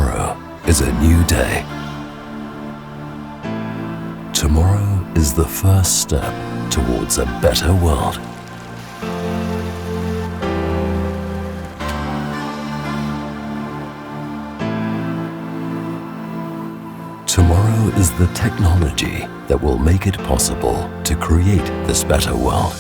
Tomorrow is a new day. Tomorrow is the first step towards a better world. Tomorrow is the technology that will make it possible to create this better world.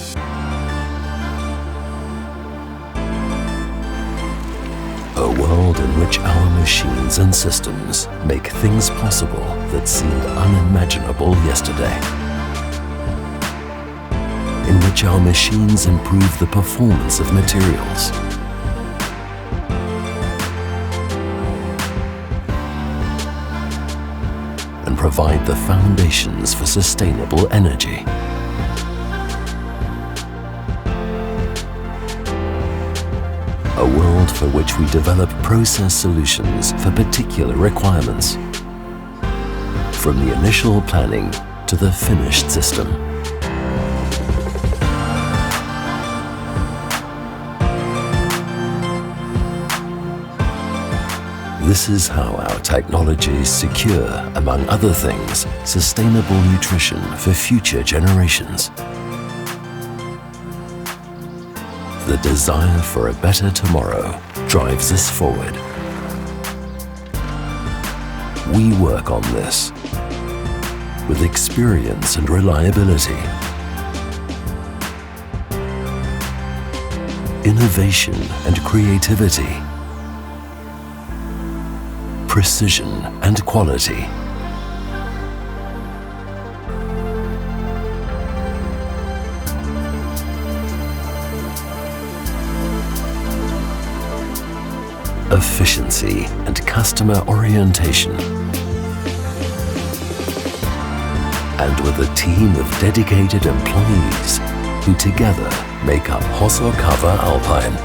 A world in which our machines and systems make things possible that seemed unimaginable yesterday. In which our machines improve the performance of materials. And provide the foundations for sustainable energy. A world for which we develop process solutions for particular requirements, from the initial planning to the finished system. This is how our technologies secure, among other things, sustainable nutrition for future generations. The desire for a better tomorrow drives us forward. We work on this with experience and reliability, innovation and creativity, precision and quality. Efficiency and customer orientation. And with a team of dedicated employees who together make up Hosokawa Alpine.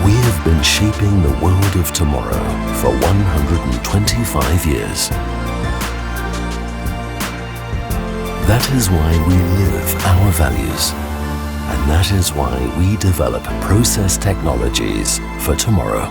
We have been shaping the world of tomorrow for 125 years. That is why we live our values. And that is why we develop process technologies for tomorrow.